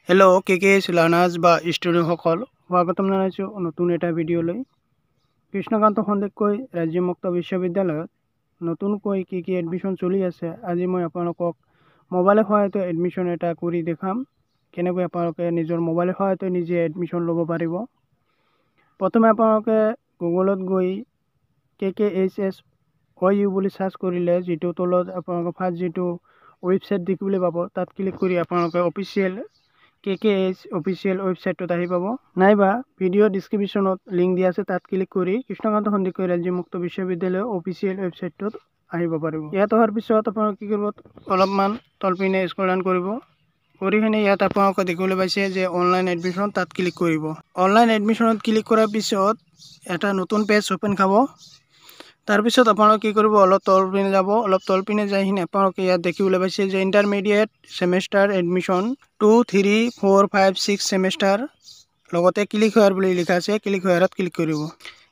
Hello के learners बा student सकल स्वागतम जानाइছো नतुन एटा भिडिओলৈ কৃষ্ণকান্ত সন্দিকৈ ৰাজ্য মুক্ত বিশ্ববিদ্যালয়ত নতুনকৈ কি এডমিশন চলি আছে আজি মই আপোনালোকক মোবাইলৰ সহায়তে এডমিশন এটা কৰি দেখাম কেনেকৈ আপোনালোকে নিজৰ মোবাইলৰ সহায়তে নিজে এডমিশন ল'ব পাৰিব। প্ৰথমে আপোনালোকে গুগলত গৈ KKHSOU বুলি সাৰ্চ কৰিলে যেটো তলত আপোনালোকে ফাৰ্ষ্ট যেটো ৱেবসাইট দেখিবলৈ পাব তাত ক্লিক কৰি আপোনালোকে অফিচিয়েল KKH অফিচিয়েল ৱেবসাইটত আহি পাব নাইবা ভিডিও ডেসক্ৰিপচনত লিংক দিয়া আছে তাত ক্লিক কৰি কৃষ্ণকান্ত সন্দিকৈ ৰাজ্য মুক্ত বিশ্ববিদ্যালয় অফিচিয়েল ৱেবসাইটত আহিব পাৰিব। ইয়াত অহাৰ পিছত আপোনালোকে কি কৰিব অলপমান তলপিনে স্ক্ৰল ডাউন কৰিব কৰি হেনে ইয়াত আপোনালোকে দেখিবলৈ পাইছে যে অনলাইন এডমিশন তাত ক্লিক কৰিব। অনলাইন এডমিশনত ক্লিক কৰাৰ পিছত এটা নতুন পেজ ওপেন খাব। তাৰ পিছত আপোনালোকে কি কৰিব অলপ তলপিনে যাব অলপ তলপিনে যাই হিনে আপোনালোকে ইয়াত দেখিবলৈ পাইছে যে ইন্টাৰমিডিয়েট সেমেস্টাৰ এডমিশন 2 3 4 5 6 সেমেস্টাৰ লগতে ক্লিক হোৱাৰ বুলি লিখা আছে ক্লিক হোৱাৰত ক্লিক কৰিব।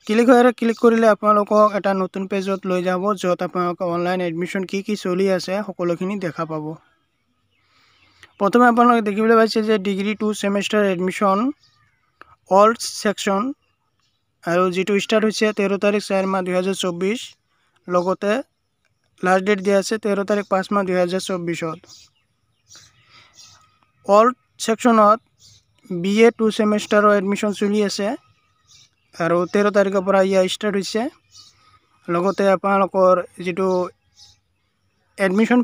ক্লিক হোৱাৰত ক্লিক কৰিলে আপোনালোকক এটা নতুন পেজত লৈ যাব যত আপোনালোকে অনলাইন এডমিশন কি চলি আছে সকলোখিনি দেখা পাব। প্ৰথমে আপোনালোকে দেখিবলৈ পাইছে যে ডিগ্ৰী 2 সেমেস্টাৰ এডমিশন অল সেকশন আৰু যেটো স্টাৰ্ট হৈছে 13 তাৰিখ 4 মাহ 2024 লগতে লাষ্ট ডেট দিয়া আছে 13 তাৰিখ 5 মাহ 2024 অল সেকশনত BA 2 সেমেস্টাৰৰ এডমিশন চলি আছে আৰু 13 তাৰিখৰ পৰা ইয়া স্টাৰ্ট হৈছে লগতে আপোনালোকৰ যেটো এডমিশন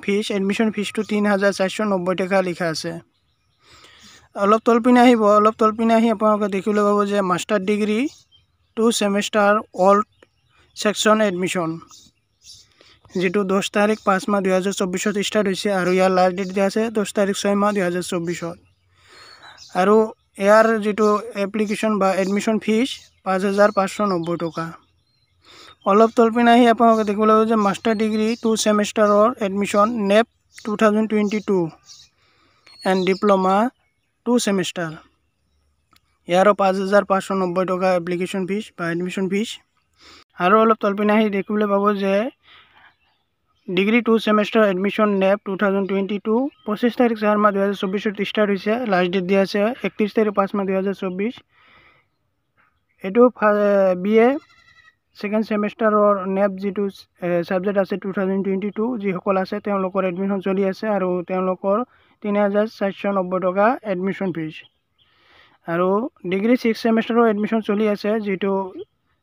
ফিজটো 3490 টকা লিখা আছে। অলপ তলপিনে আহিব অলপ তলপিনে আহি আপোনালোকে দেখিবলৈ পাব যে master degree 2 semester all section admission যেটো 10 তাৰিখ 5 মাহ 2024 স্টাৰ্ট হৈছে আৰু ইয়াৰ লাষ্ট ডেট দিয়া আছে 10 তাৰিখ 6 মাহ 2024 আৰু ইয়াৰ যেটো এপ্লিকেশন বা এডমিশন ফিজ 5590 টকা। অলপ তলপিনে আহি আপোনালোকে দেখিবলৈ পাব যে মাস্টাৰ ডিগ্ৰী 2 সেমেস্টাৰৰ admission NEP 2022 and diploma 2 semester ইয়াৰো 5590 টকা এপ্লিকেশন ফিজ বা এডমিশন ফিজ। আৰু অলপ তলপিনে আহি দেখিবলৈ পাব যে ডিগ্ৰী 2 সেমেস্টাৰ এডমিশন NEP 2022 25 তাৰিখ 4 মাহ 2024 স্টাৰ্ট হৈছে লাষ্ট ডেট দিয়া আছে 31 তাৰিখ 5 মাহ 2024 এটো BA সেকেন্ড সেমেস্টাৰৰ NEP যেটো সাবজেক্ট আছে 2022 যি সকল আছে তেওঁলোকৰ এডমিশন চলি আছে আৰু তেওঁলোকৰ 3490 টকা এডমিশন ফিজ। আৰু ডিগ্ৰী 6 সেমেস্টাৰৰ এডমিশন চলি আছে যেটো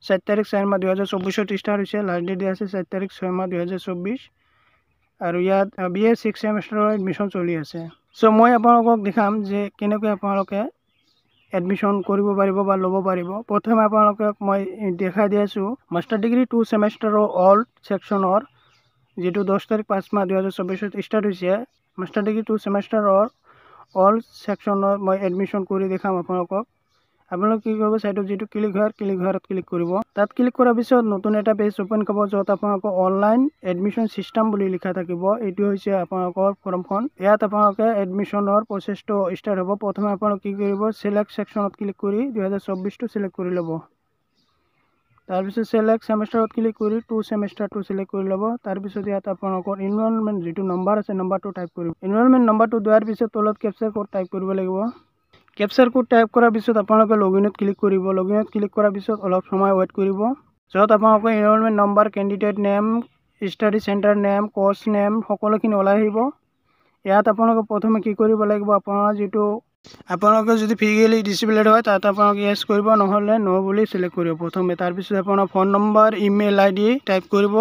7 তাৰিখ 4 মাহ 2024 স্টাৰ্ট হৈছে লাষ্ট ডেট দিয়া আছে 7 তাৰিখ 6 মাহ 2024 আৰু ইয়াত BA 6 সেমেস্টাৰৰ এডমিশন চলি আছে। সো মই আপোনালোকক দেখাম যে কেনেকৈ আপোনালোকে এডমিশন কৰিব পাৰিব বা ল'ব পাৰিব। প্ৰথমে আপোনালোকক মই দেখাই দি আছো মাস্টাৰ ডিগ্ৰী 2 সেমেস্টাৰৰ অল সেকশনৰ যেটো 10 তাৰিখ 5 মাহ 2024 স্টাৰ্ট হৈছে মাস্টাৰ ডিগ্ৰী 2 সেমেস্টাৰৰ অল সেকশনৰ মই এডমিশন কৰি দেখাম আপোনালোকক। আপোনালোকে কি কৰিব সাইটত যেটো ক্লিক হোৱাৰত ক্লিক কৰিব তাত ক্লিক কৰাৰ পিছত নতুন এটা পেজ ওপেন হ'ব যত আপোনালোকৰ অনলাইন এডমিশন সিস্টেম বুলি লিখা থাকিব। এটো হৈছে আপোনালোকৰ ফৰ্মখন ইয়াত আপোনালোকে এডমিশনৰ প্ৰসেসটো স্টাৰ্ট হ'ব। প্ৰথমে আপোনালোকে কি কৰিব সিলেক্ট সেকশনত ক্লিক কৰি 2024 টো সিলেক্ট কৰি ল'ব। তাৰ পিছত সিলেক্ট সেমেস্টাৰত ক্লিক কৰি 2 সেমেস্টাৰটো সিলেক্ট কৰি ল'ব। তাৰ পিছত ইয়াত আপোনালোকৰ এনৰোলমেন্ট যেটো নম্বৰ আছে নম্বৰটো টাইপ কৰিব। এনৰোলমেন্ট নম্বৰটো দিয়াৰ পিছত তলত ক্যাপচাৰ কোড টাইপ কৰিব লাগিব। ক্যাপচাৰ কোড টাইপ কৰাৰ পিছত আপোনালোকে লগইনত ক্লিক কৰিব। লগইনত ক্লিক কৰাৰ পিছত অলপ সময় ওয়েট কৰিব যত আপোনালোকৰ enrolment number candidate name study centre name course name সকলোখিনি ওলাই আহিব। ইয়াত আপোনালোকে প্ৰথমে কি কৰিব লাগিব আপোনাৰ যেটো আপোনালোকে যদি ফিজিক্যালি ডিসেবলড হয় তাত আপোনালোকে ইয়েস কৰিব নহলে নো বুলি সিলেক্ট কৰিব প্ৰথমে। তাৰ পিছত আপোনাৰ phone number email ID type কৰিব।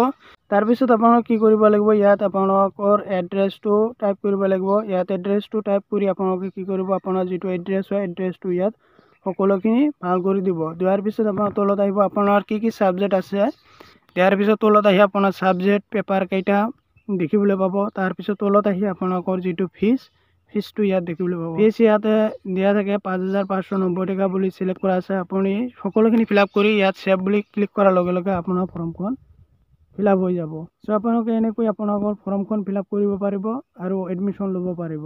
তাৰ পিছত আপোনালোকে কি কৰিব লাগিব ইয়াত আপোনালোকৰ এড্ৰেছটো টাইপ কৰিব লাগিব। ইয়াত এড্ৰেছটো টাইপ কৰি আপোনালোকে কি কৰিব আপোনাৰ যেটো এড্ৰেছ হয় এড্ৰেছটো ইয়াত সকলোখিনি ভাল কৰি দিব। দিয়াৰ পিছত আপোনাৰ তলত আহিব আপোনাৰ কি সাবজেক্ট আছে দিয়াৰ পিছত তলত আহি আপোনাৰ সাবজেক্ট পেপাৰ কেইটা দেখিবলৈ পাব। তাৰ পিছত তলত আহি আপোনালোকৰ যেটো ফিজটো ইয়াত দেখিবলৈ পাব। ফিজ ইয়াতে দিয়া থাকে 5590 টকা বুলি সিলেক্ট কৰা আছে। আপুনি সকলোখিনি ফিলআপ কৰি ইয়াত সেভ বুলি ক্লিক কৰাৰ লগে লগে আপোনাৰ ফৰ্মখন ফিলআপ হৈ যাব। সো আপোনালোকে এনেকৈ আপোনালোকৰ ফৰ্মখন ফিলআপ কৰিব পাৰিব আৰু এডমিশন ল'ব পাৰিব।